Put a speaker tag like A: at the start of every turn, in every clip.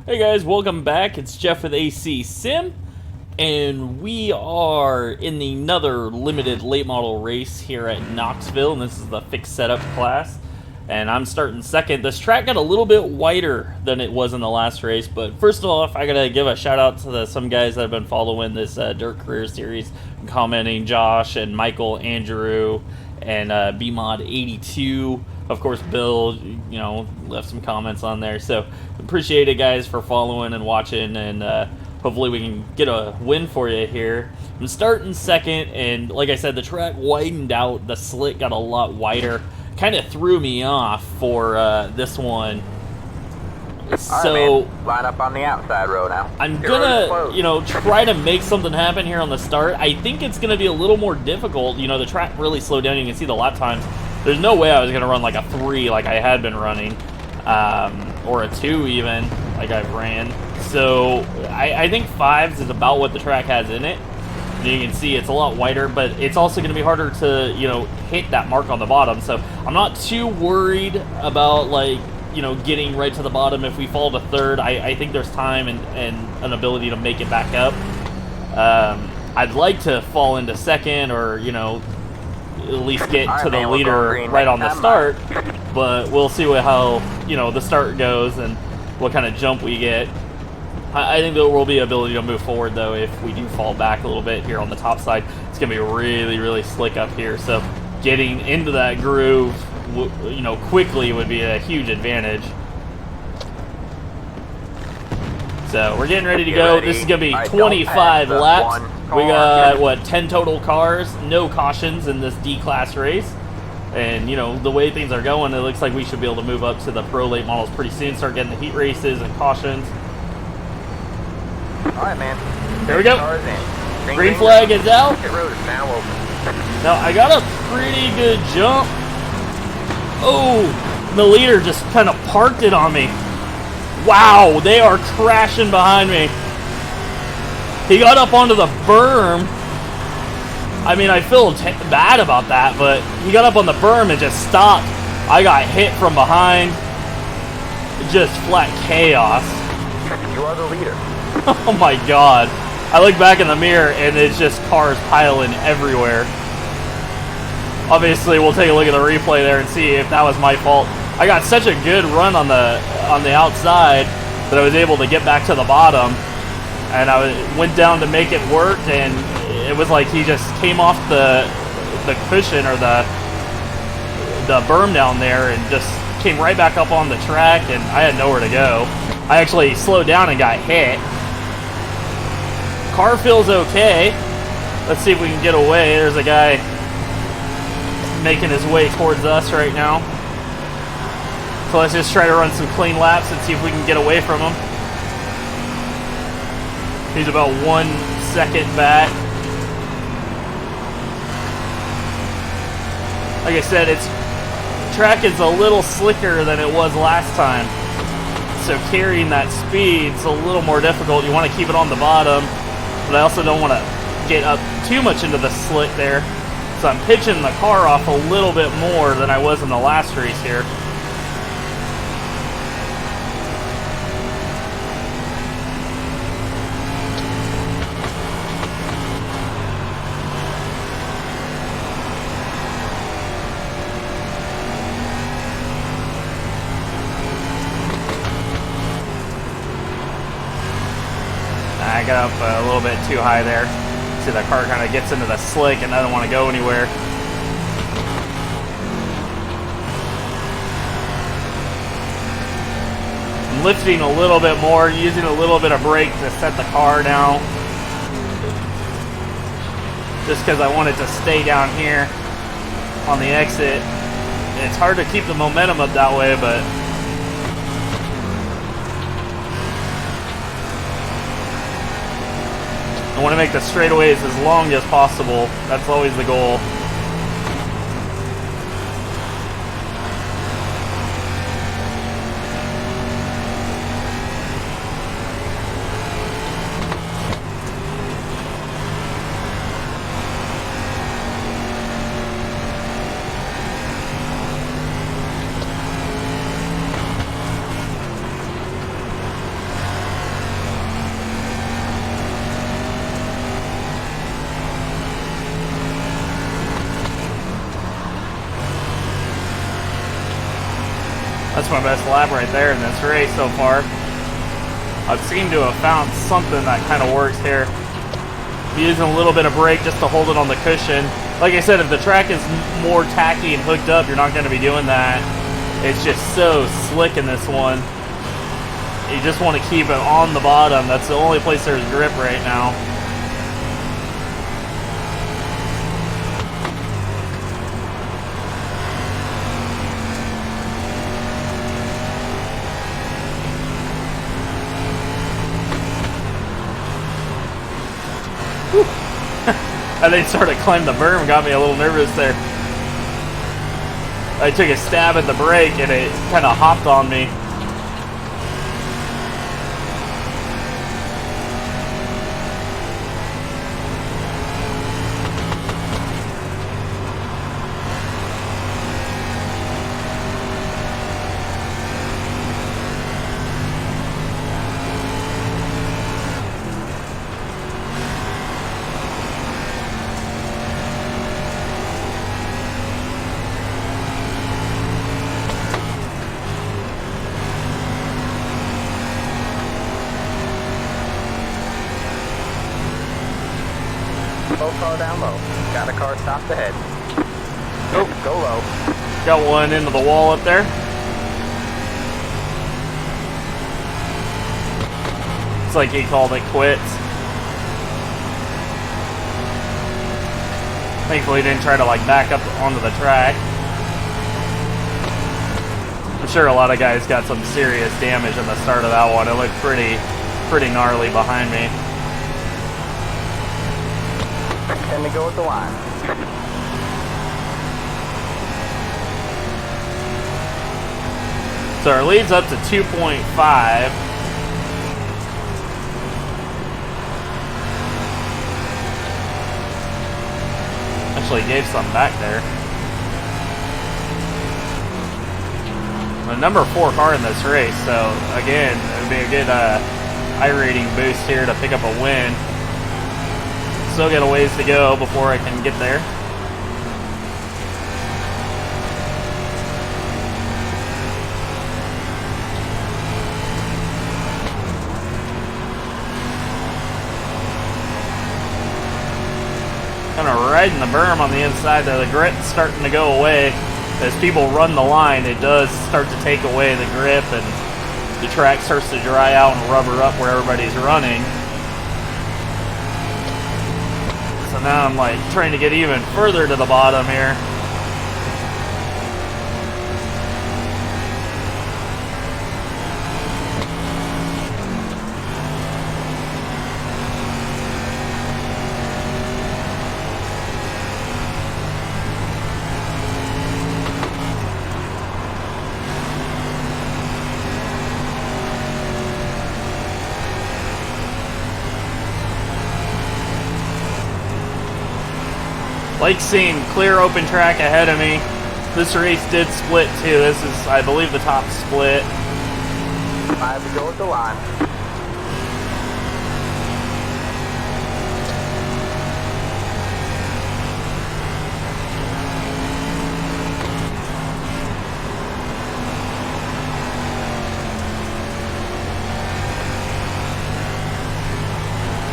A: Hey guys, welcome back. It's Jeff with ACSIM, and we are in another limited late model race here at Knoxville, and this is the fixed setup class. And I'm starting second. This track got a little bit wider than it was in the last race, but first of all, I gotta give a shout out to some guys that have been following this Dirt Career Series, commenting: Josh and Michael, Andrew, and BMod82. Of course, Bill, left some comments on there. So appreciate it, guys, for following and watching, and hopefully we can get a win for you here. I'm starting second, and like I said, the track widened out. The slick got a lot wider. Kind of threw me off for this one. So
B: right, line up on the outside row now.
A: I'm gonna, try to make something happen here on the start. I think it's gonna be a little more difficult. The track really slowed down. You can see the lap times. There's no way I was gonna run like a 3 like I had been running, or a 2 even like I've ran. So I think 5s is about what the track has in it. And you can see it's a lot wider, but it's also going to be harder to hit that mark on the bottom. So I'm not too worried about getting right to the bottom. If we fall to third, I think there's time and an ability to make it back up. I'd like to fall into second, or at least get to the leader right on the start, but we'll see how the start goes and what kind of jump we get. I think there will be ability to move forward, though, if we do fall back a little bit here on the top side. It's going to be really, really slick up here, so getting into that groove quickly would be a huge advantage. So we're getting ready to go. This is going to be 25 laps. We got, 10 total cars, no cautions in this D-Class race. And, the way things are going, it looks like we should be able to move up to the Pro Late models pretty soon, start getting the heat races and cautions.
B: Alright, man.
A: Here we go. Green flag is out.
B: The road is now open.
A: Now, I got a pretty good jump. Oh, the leader just kind of parked it on me. Wow, they are crashing behind me. He got up onto the berm. I mean, I feel bad about that, but he got up on the berm and just stopped. I got hit from behind. Just flat chaos.
B: You are the leader.
A: Oh my god. I look back in the mirror and it's just cars piling everywhere. Obviously, we'll take a look at the replay there and see if that was my fault. I got such a good run on the outside that I was able to get back to the bottom, and I went down to make it work, and it was like he just came off the cushion or the berm down there and just came right back up on the track, and I had nowhere to go. I actually slowed down and got hit. Car feels okay. Let's see if we can get away. There's a guy making his way towards us right now. So let's just try to run some clean laps and see if we can get away from him. He's about 1 second back. Like I said, track is a little slicker than it was last time. So carrying that speed's a little more difficult. You want to keep it on the bottom, but I also don't want to get up too much into the slick there. So I'm pitching the car off a little bit more than I was in the last race here. I got up a little bit too high there. See, the car kind of gets into the slick and doesn't want to go anywhere. I'm lifting a little bit more, using a little bit of brake to set the car now. Just because I want it to stay down here on the exit. It's hard to keep the momentum up that way, but I want to make the straightaways as long as possible. That's always the goal. That's my best lap right there in this race so far. I've seemed to have found something that kind of works here. Using a little bit of brake just to hold it on the cushion. Like I said, if the track is more tacky and hooked up, you're not going to be doing that. It's just so slick in this one. You just want to keep it on the bottom. That's the only place there's grip right now. And they sort of climbed the berm, got me a little nervous there. I took a stab at the brake and it kind of hopped on me.
B: Low car down low. Got a car stopped ahead.
A: Oh,
B: Go low.
A: got one into the wall up there. It's like he called it quits. Thankfully, he didn't try to like back up onto the track. I'm sure a lot of guys got some serious damage in the start of that one. It looked pretty gnarly behind me.
B: And to go with the line.
A: So our lead's up to 2.5. Actually gave some back there. The number 4 car in this race, so again, it would be a good iRating boost here to pick up a win. Still got a ways to go before I can get there. Kind of riding the berm on the inside there. The grip's starting to go away. As people run the line, it does start to take away the grip and the track starts to dry out and rubber up where everybody's running. So now I'm like trying to get even further to the bottom here. Like seeing clear open track ahead of me. This race did split too. This is, I believe, the top split.
B: 5 to go with the line.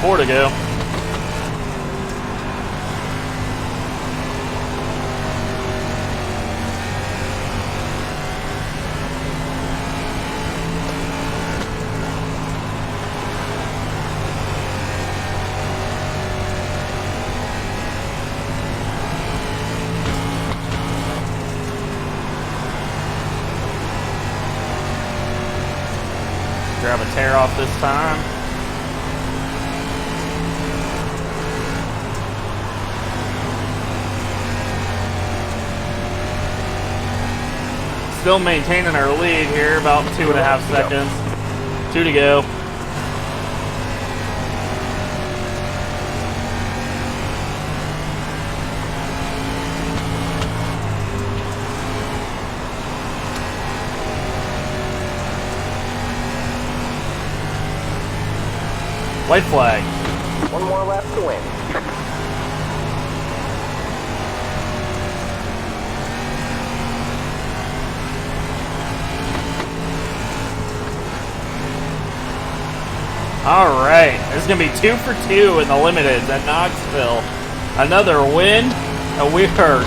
A: Four to go. Grab a tear off this time. Still maintaining our lead here, about 2.5 seconds. 2 to go. White flag.
B: 1 more lap to win.
A: All right, this is gonna be 2 for 2 in the limiteds at Knoxville. Another win, and we are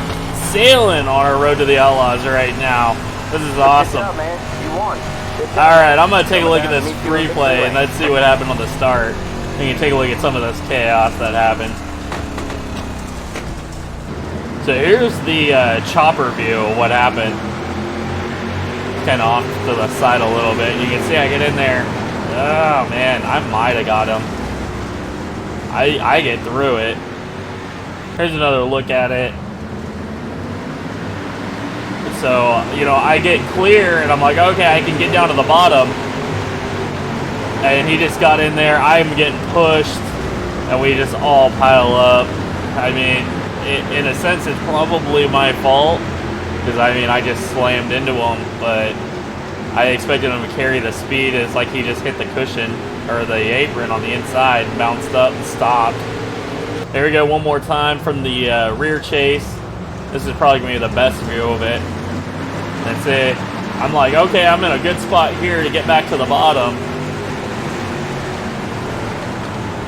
A: sailing on our road to the Outlaws right now. This is awesome.
B: Good job, man. You won.
A: All right, I'm gonna take a look at this replay and let's see what happened on the start. You can take a look at some of this chaos that happened. So here's the chopper view of what happened. Kind of off to the side a little bit. You can see I get in there. Oh man, I might have got him. I get through it. Here's another look at it. So, you know, I get clear and I'm like, okay, I can get down to the bottom. And he just got in there. I'm getting pushed and we just all pile up. I mean, in a sense, it's probably my fault. Because, I mean, I just slammed into him. But I expected him to carry the speed. It's like he just hit the cushion or the apron on the inside and bounced up and stopped. There we go, one more time from the rear chase. This is probably going to be the best view of it. That's it. I'm like, okay, I'm in a good spot here to get back to the bottom.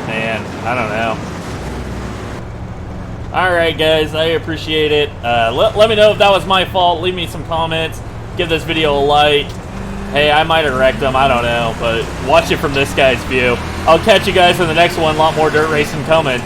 A: Man, I don't know. Alright guys, I appreciate it. Let me know if that was my fault. Leave me some comments. Give this video a like. Hey, I might have wrecked him, I don't know. But watch it from this guy's view. I'll catch you guys in the next one. A lot more dirt racing coming.